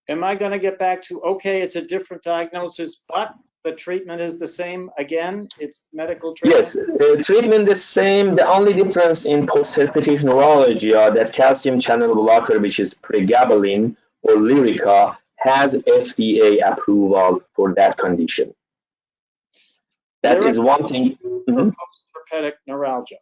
Am I going to get back to, okay, it's a different diagnosis, but the treatment is the same again? It's medical treatment? Yes, treatment the same. The only difference in post-herpetic neuralgia, that calcium channel blocker, which is pregabalin or Lyrica, has FDA approval for that condition. That is one thing. For post-herpetic neuralgia.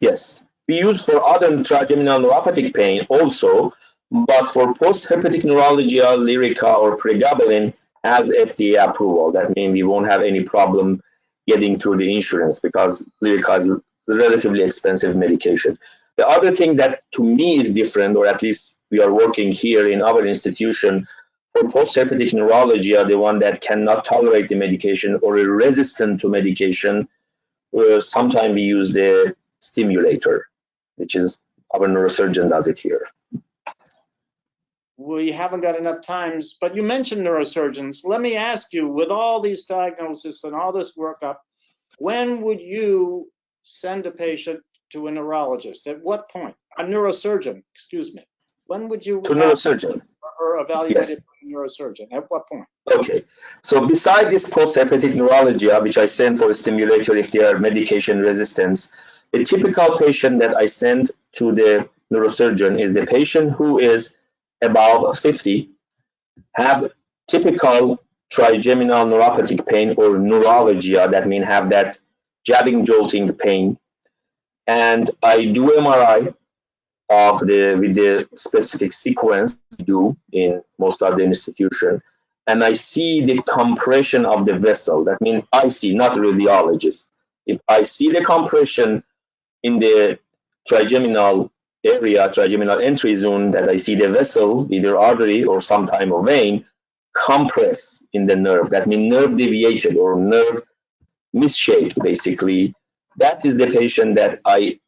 Yes, we use for other trigeminal neuropathic pain also, but for post-herpetic neuralgia, Lyrica or pregabalin has FDA approval. That means we won't have any problem getting through the insurance because Lyrica is a relatively expensive medication. The other thing that to me is different, or at least we are working here in our institution, for post-herpetic neuralgia, the one that cannot tolerate the medication or is resistant to medication, sometimes we use the stimulator, which is our neurosurgeon does it here. We haven't got enough times, but you mentioned neurosurgeons. Let me ask you, with all these diagnoses and all this workup, when would you send a patient to a neurologist? At what point? A neurosurgeon, excuse me. When would you to neurosurgeon or evaluated by a neurosurgeon? At what point? Okay, so beside this post-herpetic neuralgia, which I send for a stimulator if they are medication resistance, the typical patient that I send to the neurosurgeon is the patient who is above 50, have typical trigeminal neuropathic pain or neuralgia, that means have that jabbing, jolting pain, and I do MRI with the specific sequence we do in most of the institution, and I see the compression of the vessel. That means I see, not radiologist. If I see the compression in the trigeminal area, trigeminal entry zone, that I see the vessel, either artery or sometime a vein, compress in the nerve. That means nerve deviated or nerve misshaped, basically. That is the patient that I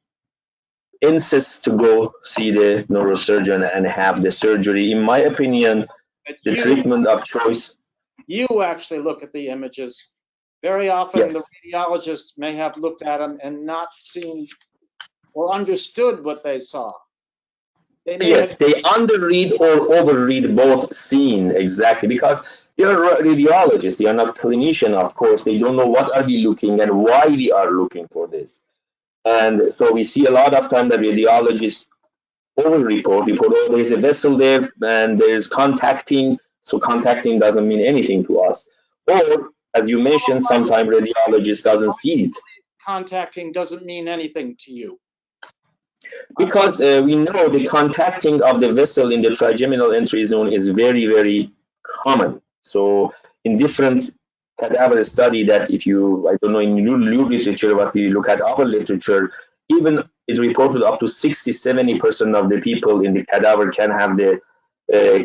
insist to go see the neurosurgeon and have the surgery. In my opinion, the treatment of choice. You actually look at the images. Very often Yes. the radiologist may have looked at them and not seen or understood what they saw. Yes, they underread or overread both seen, exactly, because they are radiologists, they are not clinician, of course. They don't know what are we looking and why we are looking for this. And so we see a lot of time that radiologists report, oh, there's a vessel there and there's contacting, so contacting doesn't mean anything to us. Or, as you mentioned, sometimes radiologist doesn't see it. Contacting doesn't mean anything to you. Because we know the contacting of the vessel in the trigeminal entry zone is very, very common. So in different cadaver study that if you, I don't know in new literature, but we look at our literature, even it reported up to 60–70% of the people in the cadaver can have the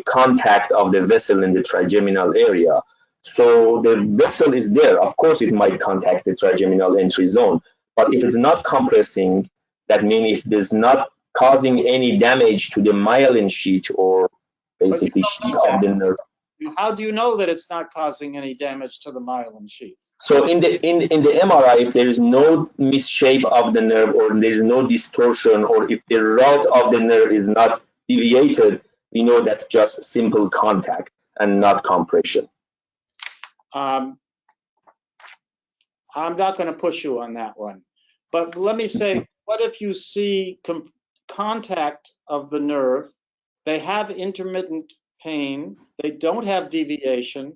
contact of the vessel in the trigeminal area. So the vessel is there. Of course, it might contact the trigeminal entry zone, but if it's not compressing, that means if there's not causing any damage to the myelin sheet or basically sheet of the nerve. How do you know that it's not causing any damage to the myelin sheath? So in the MRI, if there is no misshape of the nerve or there is no distortion, or if the route of the nerve is not deviated, we know that's just simple contact and not compression. I'm not going to push you on that one, but let me say, what if you see contact of the nerve, they have intermittent pain, they don't have deviation,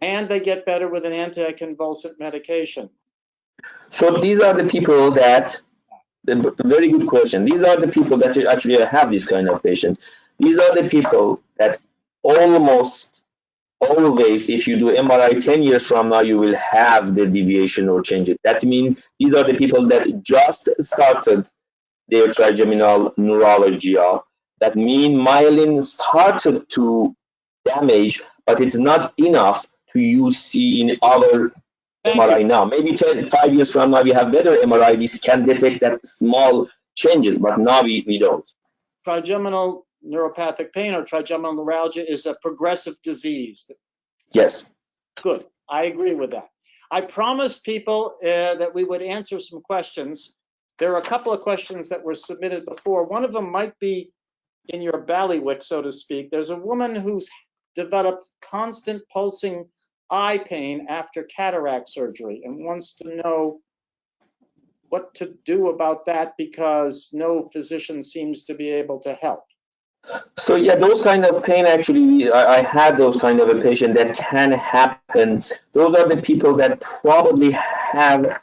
and they get better with an anticonvulsant medication? So these are the people that, very good question. These are the people that actually have this kind of patient. These are the people that almost always, if you do MRI 10 years from now, you will have the deviation or change it. That means these are the people that just started their trigeminal neuralgia. That means myelin started to damage, but it's not enough to use see in our MRI now. Maybe 5 years from now, we have better MRI. We can detect that small changes, but now we don't. Trigeminal neuropathic pain or trigeminal neuralgia is a progressive disease. Yes. Good. I agree with that. I promised people that we would answer some questions. There are a couple of questions that were submitted before. One of them might be in your ballywick, so to speak. There's a woman who's developed constant pulsing eye pain after cataract surgery and wants to know what to do about that because no physician seems to be able to help. So yeah, those kind of pain, actually, I had those kind of a patient that can happen. Those are the people that probably have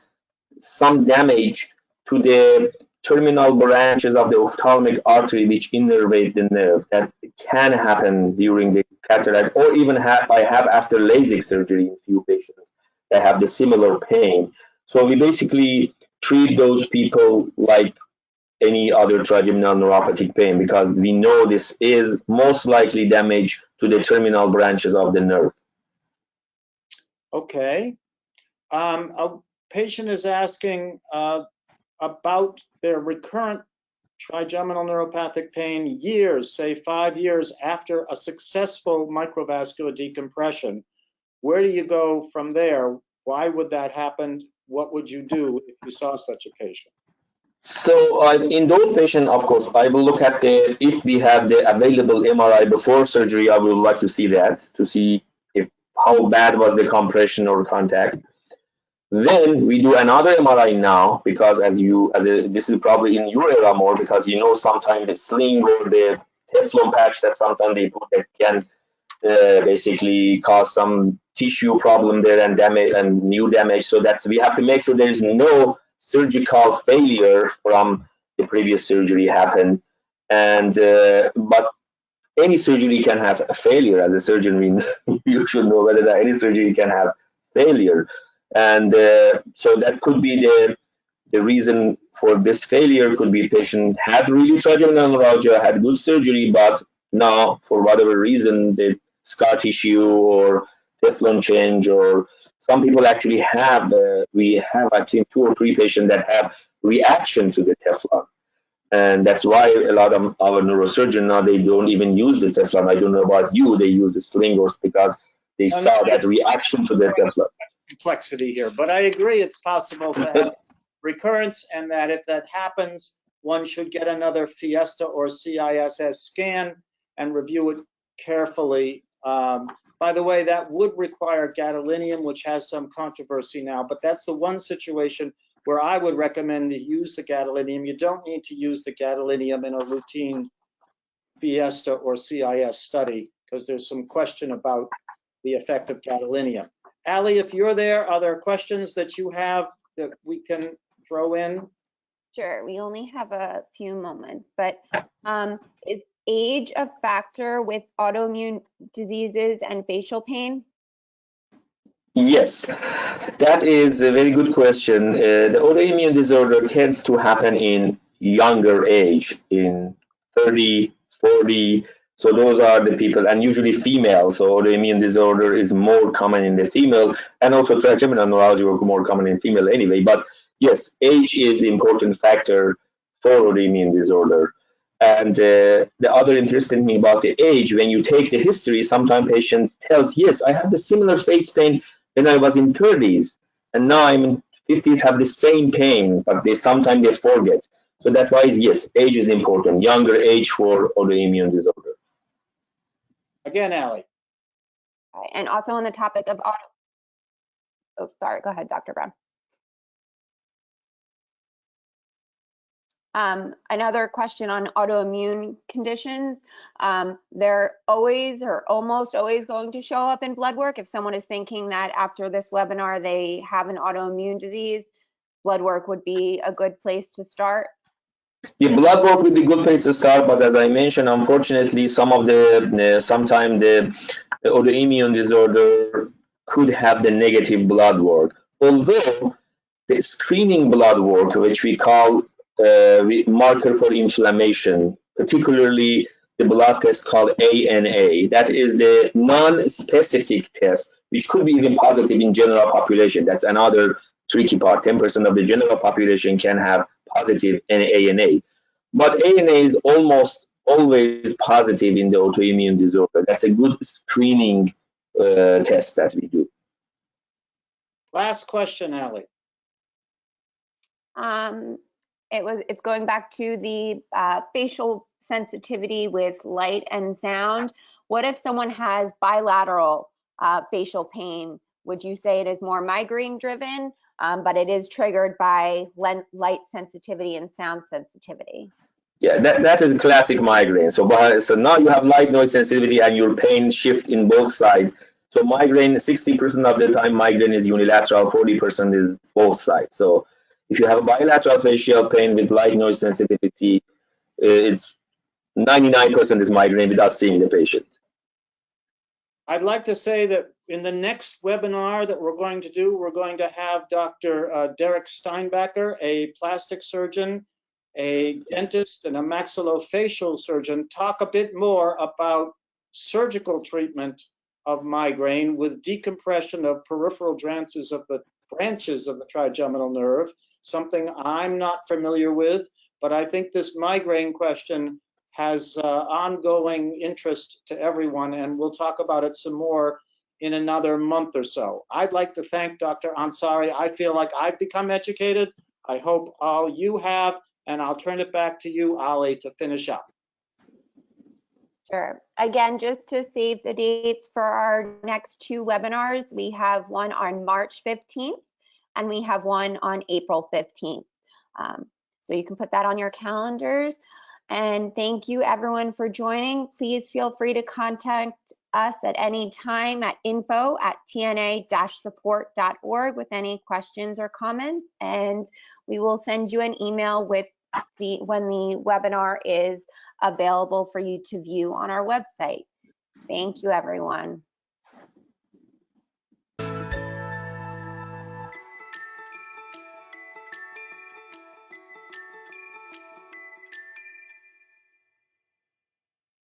some damage to the terminal branches of the ophthalmic artery which innervate the nerve. That can happen during the cataract, or even I have after LASIK surgery in few patients that have the similar pain. So we basically treat those people like any other trigeminal neuropathic pain because we know this is most likely damage to the terminal branches of the nerve. Okay. A patient is asking about their recurrent trigeminal neuropathic pain years, say 5 years after a successful microvascular decompression. Where do you go from there? Why would that happen? What would you do if you saw such a patient? So in those patients, of course, I will look at if we have the available MRI before surgery, I would like to see that, to see if how bad was the compression or contact. Then we do another MRI now, because this is probably in your era more, because you know sometimes the sling or the Teflon patch that sometimes they put that can basically cause some tissue problem there and damage and new damage. So we have to make sure there is no surgical failure from the previous surgery happened. And but any surgery can have a failure. As a surgeon, you should know whether any surgery can have failure. And so that could be the reason for this failure. Could be patient had really trigeminal neuralgia, had good surgery, but now for whatever reason the scar tissue or Teflon change, or some people actually have, we have actually 2 or 3 patients that have reaction to the Teflon. And that's why a lot of our neurosurgeons now, they don't even use the Teflon. I don't know about you, they use the slingers because they saw that reaction to the Teflon. Complexity here, but I agree it's possible to have recurrence, and that if that happens, one should get another Fiesta or CISS scan and review it carefully. By the way, that would require gadolinium, which has some controversy now, but that's the one situation where I would recommend to use the gadolinium. You don't need to use the gadolinium in a routine Fiesta or CIS study because there's some question about the effect of gadolinium. Ali, if you're there, are there questions that you have that we can throw in? Sure, we only have a few moments, but is age a factor with autoimmune diseases and facial pain? Yes, that is a very good question. The autoimmune disorder tends to happen in younger age, in 30, 40. So those are the people, and usually female. So autoimmune disorder is more common in the female, and also trigeminal neuralgia are more common in female anyway. But yes, age is an important factor for autoimmune disorder. And the other interesting thing about the age, when you take the history, sometimes patient tells, yes, I have the similar face pain when I was in 30s, and now I'm in 50s, have the same pain, but sometimes they forget. So that's why, yes, age is important, younger age for autoimmune disorder. Again, Ali. And also on the topic of oh, sorry, go ahead, Dr. Brown. Another question on autoimmune conditions. They're always or almost always going to show up in blood work. If someone is thinking that after this webinar they have an autoimmune disease, blood work would be a good place to start. Yeah, blood work would be a good place to start, but as I mentioned, unfortunately, sometimes the autoimmune disorder could have the negative blood work. Although the screening blood work, which we call marker for inflammation, particularly the blood test called ANA, that is the non-specific test, which could be even positive in general population. That's another tricky part. 10% of the general population can have positive ANA. But ANA is almost always positive in the autoimmune disorder. That's a good screening test that we do. Last question, Ali. It's going back to the facial sensitivity with light and sound. What if someone has bilateral facial pain? Would you say it is more migraine driven, but it is triggered by light sensitivity and sound sensitivity? Yeah, that is a classic migraine. So now you have light noise sensitivity and your pain shift in both sides. So migraine, 60% of the time migraine is unilateral, 40% is both sides. So if you have a bilateral facial pain with light noise sensitivity, it's 99% is migraine without seeing the patient. I'd like to say that in the next webinar that we're going to do, we're going to have Dr. Derek Steinbacher, a plastic surgeon, a dentist, and a maxillofacial surgeon, talk a bit more about surgical treatment of migraine with decompression of peripheral branches of the trigeminal nerve, something I'm not familiar with, but I think this migraine question has ongoing interest to everyone, and we'll talk about it some more in another month or so. I'd like to thank Dr. Ansari. I feel like I've become educated. I hope all you have, and I'll turn it back to you, Ali, to finish up. Sure. Again, just to save the dates for our next two webinars, we have one on March 15th and we have one on April 15th. So you can put that on your calendars. And thank you everyone for joining. Please feel free to contact us at any time at info@tna-support.org with any questions or comments. And we will send you an email with when the webinar is available for you to view on our website. Thank you, everyone.